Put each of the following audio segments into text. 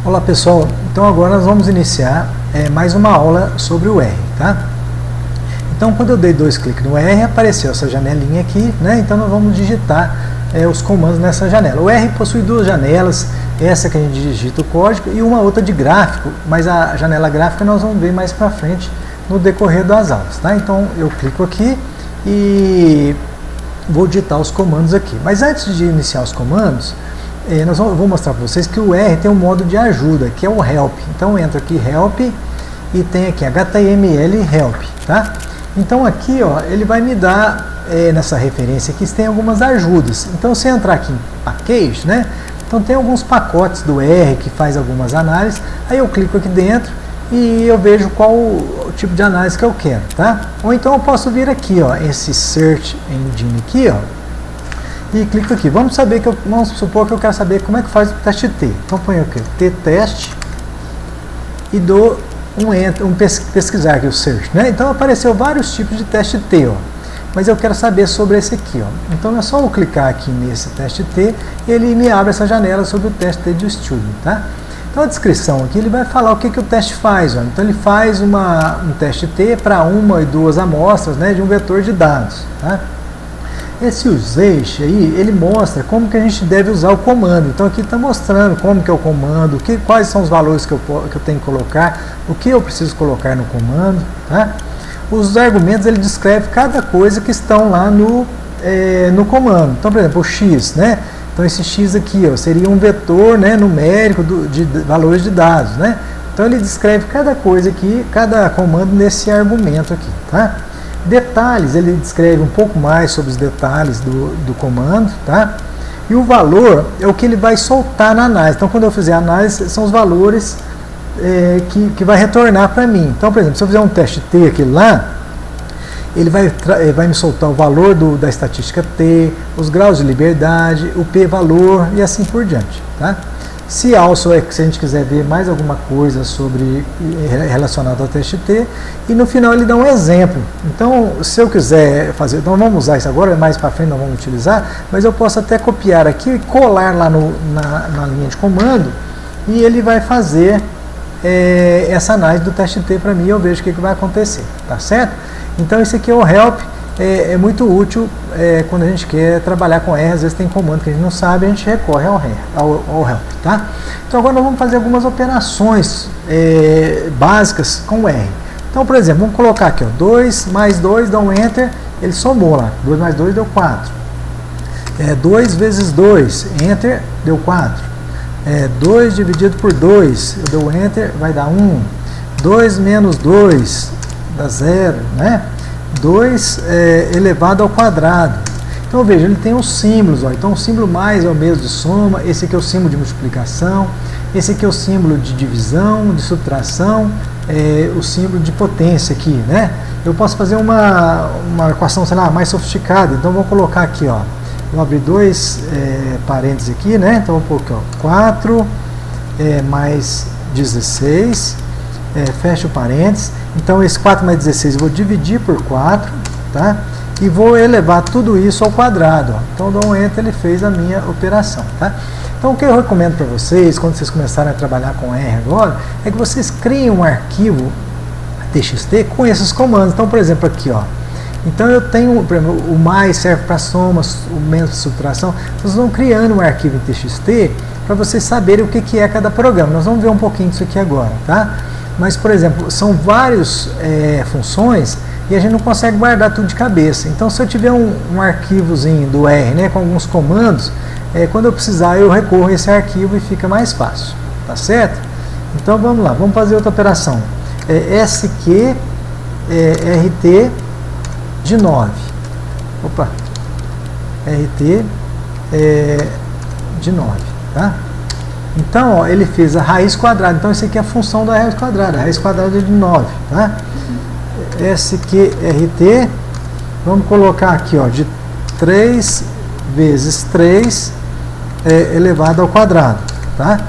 Olá pessoal, então agora nós vamos iniciar mais uma aula sobre o R, tá? Então quando eu dei 2 cliques no R, apareceu essa janelinha aqui, né? Então nós vamos digitar os comandos nessa janela. O R possui 2 janelas, essa que a gente digita o código e uma outra de gráfico, mas a janela gráfica nós vamos ver mais para frente no decorrer das aulas, tá? Então eu clico aqui e vou digitar os comandos aqui. Mas antes de iniciar os comandos, eu vou mostrar para vocês que o R tem um modo de ajuda, que é o Help. Então entra aqui Help e tem aqui HTML Help, tá? Então aqui, ó, ele vai me dar, nessa referência aqui, tem algumas ajudas. Então se entrar aqui em Package, né? Então tem alguns pacotes do R que faz algumas análises. Aí eu clico aqui dentro e eu vejo qual o tipo de análise que eu quero, tá? Ou então eu posso vir aqui, ó, esse Search Engine aqui, ó, e clico aqui. Vamos supor que eu quero saber como é que faz o teste T. Então ponho aqui T-teste e dou pesquisar aqui o search, né? Então apareceu vários tipos de teste T, ó. Mas eu quero saber sobre esse aqui, ó. Então é só eu clicar aqui nesse teste T e ele me abre essa janela sobre o teste T de Student, tá? Então a descrição aqui ele vai falar o que o teste faz, ó. Então ele faz um teste T para 1 e 2 amostras, né, de um vetor de dados, tá? Esse usage aí, ele mostra como que a gente deve usar o comando. Então aqui está mostrando como que é o comando, quais são os valores que eu tenho que colocar, o que eu preciso colocar no comando, tá? Os argumentos, ele descreve cada coisa que estão lá no comando. Então, por exemplo, o x, né? Então esse x aqui, ó, seria um vetor, né, numérico de valores de dados, né? Então ele descreve cada coisa aqui, cada comando nesse argumento aqui, tá? Detalhes, ele descreve um pouco mais sobre os detalhes do comando, tá? E o valor é o que ele vai soltar na análise. Então, quando eu fizer a análise, são os valores que vai retornar para mim. Então, por exemplo, se eu fizer um teste T aqui lá, ele vai me soltar o valor da estatística T, os graus de liberdade, o p-valor e assim por diante, tá? Se also se a gente quiser ver mais alguma coisa relacionada ao teste T, e no final ele dá um exemplo. Então, se eu quiser fazer, então vamos usar isso agora, mais para frente nós vamos utilizar, mas eu posso até copiar aqui e colar lá na linha de comando, e ele vai fazer essa análise do teste T para mim, e eu vejo o que vai acontecer, tá certo? Então esse aqui é o Help. É muito útil quando a gente quer trabalhar com R. Às vezes tem comando que a gente não sabe, a gente recorre ao Help, tá? Então agora nós vamos fazer algumas operações básicas com o R. Então, por exemplo, vamos colocar aqui, ó, 2 mais 2, dá um Enter, ele somou lá, 2 mais 2 deu 4. 2 vezes 2, Enter, deu 4. 2 dividido por 2, eu dou Enter, vai dar 1. 2 menos 2, dá 0, né? 2 elevado ao quadrado. Então veja, ele tem os símbolos, ó. Então o símbolo mais é o mesmo de soma, esse aqui é o símbolo de multiplicação, esse aqui é o símbolo de divisão, de subtração, o símbolo de potência aqui, né? Eu posso fazer uma equação, sei lá, mais sofisticada. Então vou colocar aqui, ó, vou abrir 2 parênteses aqui, né? Então vou pôr aqui, ó, 4 mais 16, fecha o parênteses. Então esse 4 mais 16 eu vou dividir por 4, tá? E vou elevar tudo isso ao quadrado, ó. Então dou um Enter, ele fez a minha operação, tá? Então o que eu recomendo para vocês, quando vocês começarem a trabalhar com R agora, é que vocês criem um arquivo TXT com esses comandos. Então, por exemplo, aqui, ó. Então eu tenho, por exemplo, o mais serve para soma, o menos para subtração. Vocês vão criando um arquivo em TXT para vocês saberem o que é cada programa. Nós vamos ver um pouquinho disso aqui agora, tá? Mas, por exemplo, são várias funções e a gente não consegue guardar tudo de cabeça. Então, se eu tiver um arquivozinho do R, né, com alguns comandos, quando eu precisar eu recorro a esse arquivo e fica mais fácil, tá certo? Então, vamos lá, vamos fazer outra operação. SQ RT de 9. Opa! RT de 9, tá? Então, ó, ele fez a raiz quadrada. Então, isso aqui é a função da raiz quadrada. A raiz quadrada é de 9, tá? SQRT, vamos colocar aqui, ó, de 3 vezes 3 elevado ao quadrado, tá?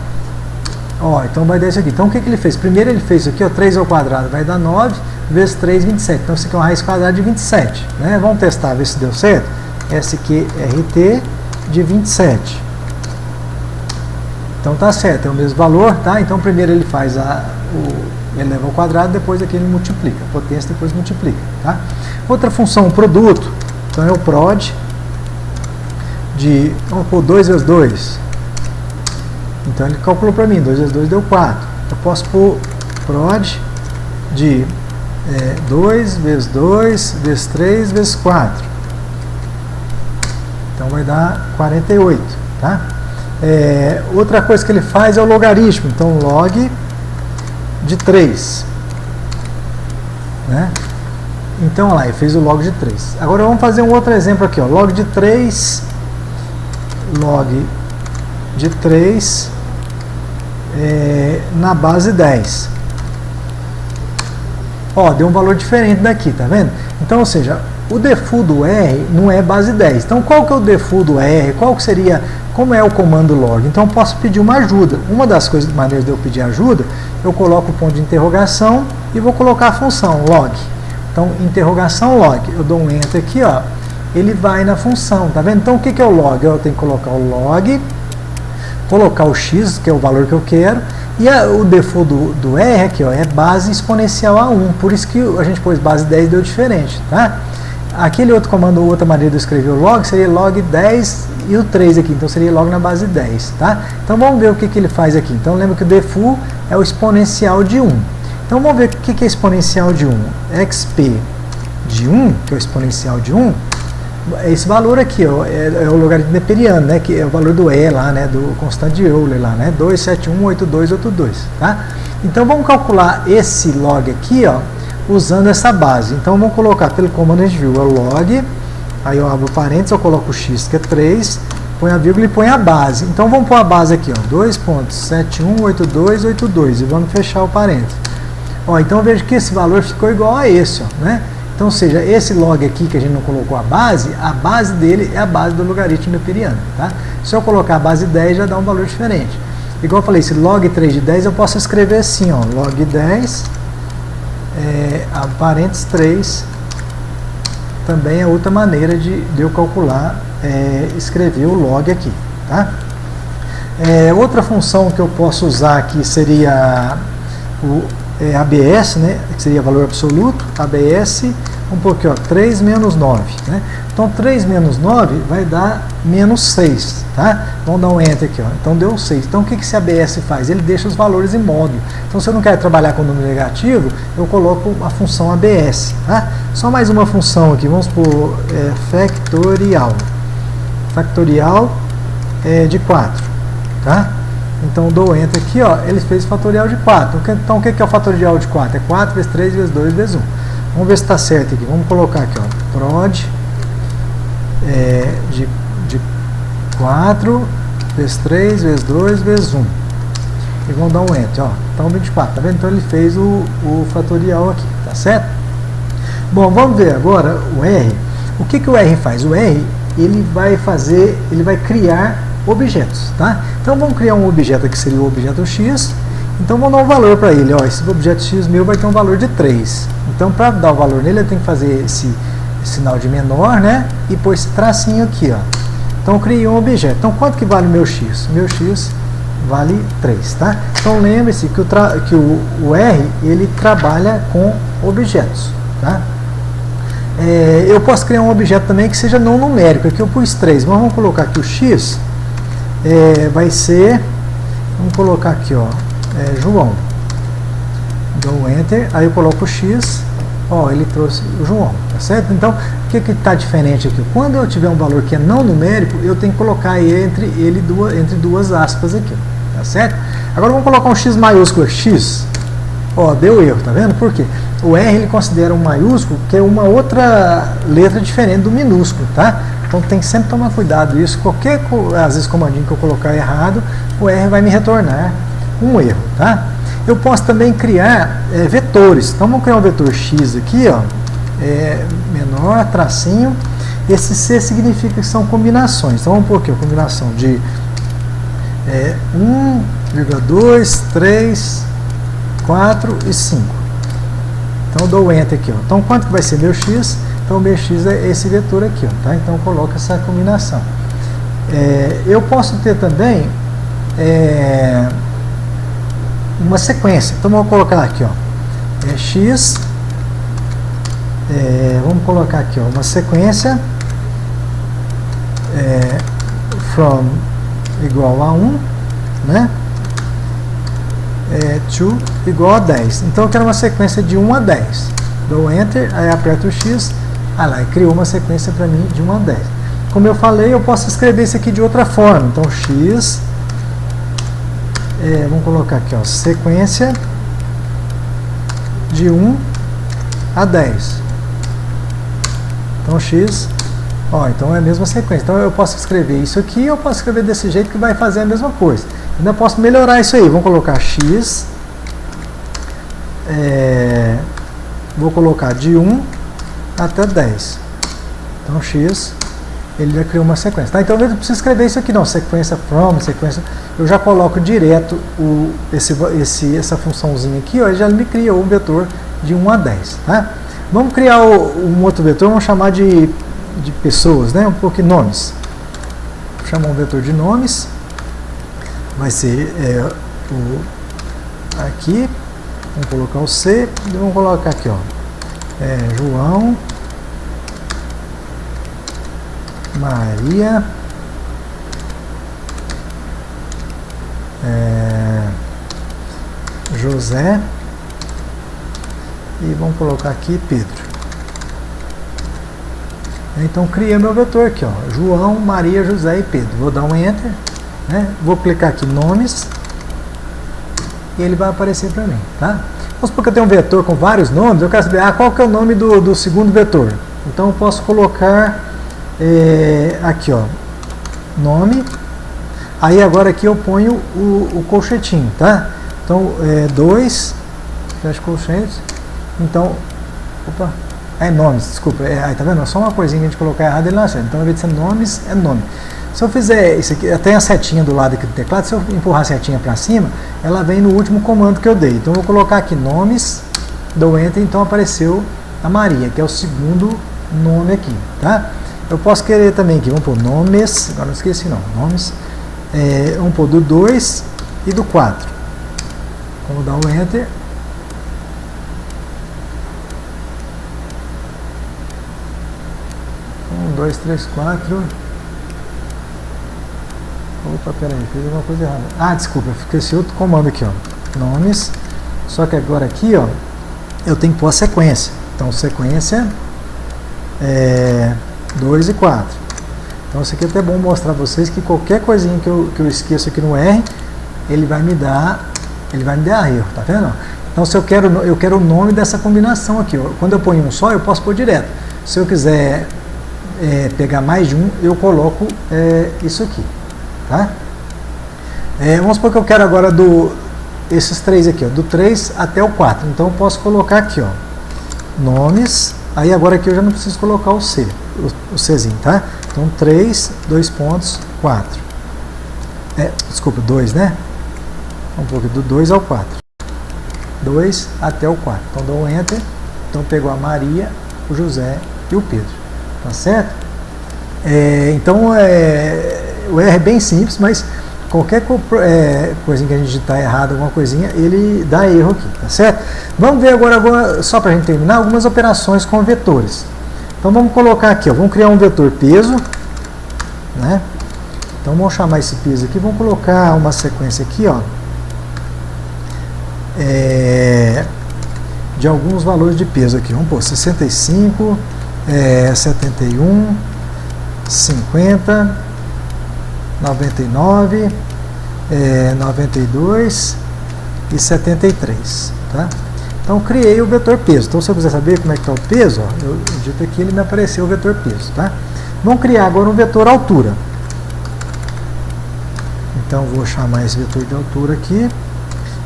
Ó, então vai dar isso aqui. Então, o que ele fez? Primeiro ele fez isso aqui, ó, 3 ao quadrado vai dar 9, vezes 3, 27. Então, isso aqui é uma raiz quadrada de 27, né? Vamos testar, ver se deu certo. SQRT de 27. Então tá certo, é o mesmo valor, tá? Então primeiro ele faz ele leva ao quadrado, depois aqui ele multiplica, potência depois multiplica, tá? Outra função, produto, então é o prod de, vamos pôr 2 vezes 2, então ele calculou para mim, 2 vezes 2 deu 4, eu posso pôr prod de 2 vezes 2 vezes 3 vezes 4, então vai dar 48, tá? Outra coisa que ele faz é o logaritmo, então log de 3, né? Então, olha lá, ele fez o log de 3. Agora vamos fazer um outro exemplo aqui, ó. Log de 3 na base 10. Ó, deu um valor diferente daqui, tá vendo? Então, ou seja, o default do R não é base 10. Então, qual que é o default do R? Qual que seria, como é o comando log? Então, eu posso pedir uma ajuda. Uma das maneiras de eu pedir ajuda, eu coloco o ponto de interrogação e vou colocar a função log. Então, interrogação log. Eu dou um enter aqui, ó. Ele vai na função, tá vendo? Então, o que é o log? Eu tenho que colocar o log, colocar o x, que é o valor que eu quero, e o default do R aqui, ó, é base exponencial a 1. Por isso que a gente pôs base 10 deu diferente, tá? Aquele outro comando, outra maneira de eu escrever o log, seria log 10 e o 3 aqui, então seria log na base 10, tá? Então vamos ver o que ele faz aqui. Então lembra que o default é o exponencial de 1. Então vamos ver o que é exponencial de 1. XP de 1, que é o exponencial de 1, é esse valor aqui, ó, é o logaritmo neperiano, né, que é o valor do E lá, né, do constante de Euler lá, né, 2718282, tá? Então vamos calcular esse log aqui, ó, usando essa base. Então vamos colocar pelo comando a gente viu, é o log, aí eu abro parênteses, eu coloco o x, que é 3, põe a vírgula e põe a base. Então vamos pôr a base aqui, ó, 2.718282 e vamos fechar o parênteses. Ó, então veja que esse valor ficou igual a esse, ó, né? Então, ou seja, esse log aqui que a gente não colocou a base dele é a base do logaritmo neperiano, tá? Se eu colocar a base 10 já dá um valor diferente. Igual eu falei, esse log 3 de 10 eu posso escrever assim, ó, log 10, parênteses 3, também é outra maneira de eu calcular, escrever o log aqui, tá? Outra função que eu posso usar aqui seria o ABS, né, que seria valor absoluto, ABS, um pouquinho, ó, 3 menos 9, né? Então 3 menos 9 vai dar menos 6, tá? Vamos dar um enter aqui, ó. Então deu 6. Então o que esse ABS faz? Ele deixa os valores em módulo. Então se eu não quero trabalhar com número negativo, eu coloco a função ABS, tá? Só mais uma função aqui, vamos por factorial. Factorial de 4, tá? Então dou enter aqui, ó, ele fez fatorial de 4. Então o que é o fatorial de 4? É 4 vezes 3 vezes 2 vezes 1. Vamos ver se está certo aqui. Vamos colocar aqui, ó, prod de 4 vezes 3 vezes 2 vezes 1. E vamos dar um enter, ó. Então 24, tá vendo? Então ele fez o fatorial aqui, tá certo? Bom, vamos ver agora o R. O que o R faz? O R, ele vai criar objetos, tá? Então vamos criar um objeto aqui, seria o objeto X. Então vamos dar um valor para ele, ó, esse objeto X meu vai ter um valor de 3. Então para dar o valor nele eu tenho que fazer esse sinal de menor, né? E pôr esse tracinho aqui, ó. Então eu criei um objeto. Então quanto que vale o meu X? Meu X vale 3, tá? Então lembre-se que o R, ele trabalha com objetos, tá? Eu posso criar um objeto também que seja não numérico. Aqui eu pus 3, mas vamos colocar aqui o X. Vai ser, vamos colocar aqui, ó, João. Dou enter, aí eu coloco o X, ó, ele trouxe o João, tá certo? Então, o que está diferente aqui? Quando eu tiver um valor que é não numérico, eu tenho que colocar entre duas aspas aqui, tá certo? Agora vamos colocar um X maiúsculo, X, ó, deu erro, tá vendo? Por quê? O R ele considera um maiúsculo que é uma outra letra diferente do minúsculo, tá? Então tem que sempre tomar cuidado isso. Qualquer, às vezes, comandinho que eu colocar errado, o R vai me retornar um erro, tá? Eu posso também criar vetores. Então vamos criar um vetor X aqui, ó, menor, tracinho. Esse C significa que são combinações. Então vamos pôr aqui a combinação de 1,2, 3, 4 e 5. Então eu dou enter aqui, ó. Então quanto que vai ser meu X? Então, o BX é esse vetor aqui, ó, tá? Então, eu coloco essa combinação. Eu posso ter também uma sequência. Então vamos colocar aqui, ó, x, vamos colocar aqui, ó, uma sequência from igual a 1, né? To igual a 10. Então eu quero uma sequência de 1 a 10. Dou Enter, aí aperto o X, lá, e criou uma sequência para mim de 1 a 10. Como eu falei, eu posso escrever isso aqui de outra forma. Então X, vamos colocar aqui, ó, sequência de 1 a 10. Então X, ó, então é a mesma sequência. Então eu posso escrever isso aqui, eu posso escrever desse jeito que vai fazer a mesma coisa. Ainda posso melhorar isso aí. Vamos colocar X, vou colocar de 1 até 10. Então X, ele já criou uma sequência. Tá? Então eu não preciso escrever isso aqui não, sequência from, sequência. Eu já coloco direto essa funçãozinha aqui, ó, e já me cria um vetor de 1 a 10. Tá? Vamos criar um outro vetor, vamos chamar de pessoas, né? Um pouco de nomes. Vou chamar um vetor de nomes. Vai ser aqui, vamos colocar o C, e vamos colocar aqui, ó, João, Maria, José, e vamos colocar aqui Pedro. Então criei meu vetor aqui, ó, João, Maria, José e Pedro. Vou dar um Enter, né? Vou clicar aqui nomes e ele vai aparecer para mim, tá? Vamos supor que eu tenho um vetor com vários nomes, eu quero saber qual que é o nome do segundo vetor. Então eu posso colocar aqui, ó, nome, aí agora aqui eu ponho o colchetinho, tá? Então 2, fecha colchetes, então, opa, nomes, desculpa, aí tá vendo? Só uma coisinha que a gente colocar errado ele não acerta. Então ao invés de ser nomes, é nome. Se eu fizer isso aqui, tem a setinha do lado aqui do teclado, se eu empurrar a setinha para cima, ela vem no último comando que eu dei. Então eu vou colocar aqui nomes, dou Enter, então apareceu a Maria, que é o segundo nome aqui, tá? Eu posso querer também aqui, vamos pôr nomes, agora não esqueci não, nomes, vamos pôr do 2 e do 4. Vamos dar o Enter. Um, 2, 3, 4. Opa, peraí, fiz alguma coisa errada. Desculpa, fica esse outro comando aqui, ó. Nomes. Só que agora aqui, ó, eu tenho que pôr a sequência. Então, sequência 2 e 4. Então, isso aqui é até bom mostrar pra vocês que qualquer coisinha que eu esqueço aqui no R, ele vai me dar erro, tá vendo? Então, se eu quero o nome dessa combinação aqui, ó. Quando eu ponho um só, eu posso pôr direto. Se eu quiser pegar mais de um, eu coloco isso aqui. Tá? Vamos supor que eu quero agora esses três aqui, ó, do 3 até o 4. Então eu posso colocar aqui, ó, nomes. Aí agora aqui eu já não preciso colocar o C, o Czinho, tá? Então 3, 2 pontos, 4. Desculpa, 2, né? Um pouco do 2 ao 4. 2 até o 4. Então dou um Enter. Então pegou a Maria, o José e o Pedro. Tá certo? Então o R é bem simples, mas qualquer coisinha que a gente digitar errado, alguma coisinha, ele dá erro aqui, tá certo? Vamos ver agora só para a gente terminar, algumas operações com vetores. Então vamos colocar aqui, ó, vamos criar um vetor peso, né? Então vamos chamar esse peso aqui, vamos colocar uma sequência aqui, ó, de alguns valores de peso aqui. Vamos pôr 65, 71, 50, 99, 92 e 73, tá? Então criei o vetor peso. Então se eu quiser saber como é que está o peso, ó, eu digito aqui, ele me apareceu o vetor peso, tá? Vamos criar agora um vetor altura. Então vou chamar esse vetor de altura aqui.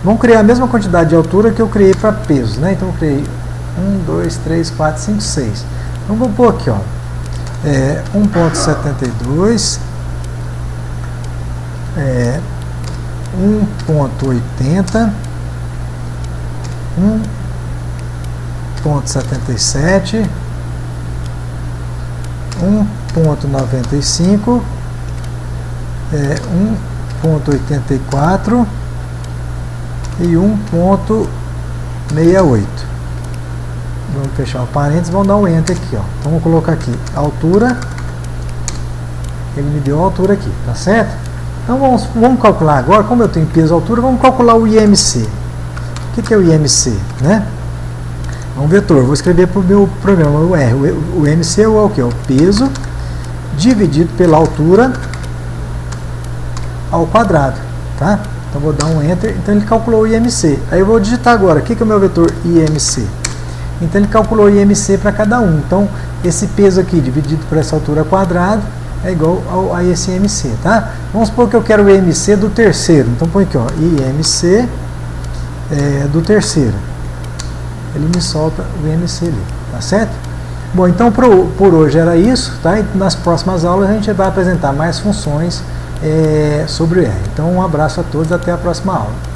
Vamos criar a mesma quantidade de altura que eu criei para peso, né? Então eu criei 1, 2, 3, 4, 5, 6. Então vou pôr aqui, ó, 1.72, 1.80, 1.77, 1.95, 1.84 e 1.68. Vamos fechar o parênteses, vamos dar um Enter aqui, ó. Vamos colocar aqui altura. Ele me deu a altura aqui, tá certo? Então vamos calcular agora, como eu tenho peso e altura, vamos calcular o IMC. O que é o IMC, né? É um vetor, vou escrever para o meu programa o R. O IMC é o quê? O peso dividido pela altura ao quadrado, tá? Então vou dar um Enter, então ele calculou o IMC. Aí eu vou digitar agora, o que é o meu vetor IMC? Então ele calculou o IMC para cada um. Então esse peso aqui dividido por essa altura ao quadrado é igual a esse IMC, tá? Vamos supor que eu quero o IMC do terceiro. Então põe aqui, ó, IMC do terceiro. Ele me solta o IMC ali, tá certo? Bom, então por hoje era isso, tá? E nas próximas aulas a gente vai apresentar mais funções sobre o R. Então um abraço a todos, até a próxima aula.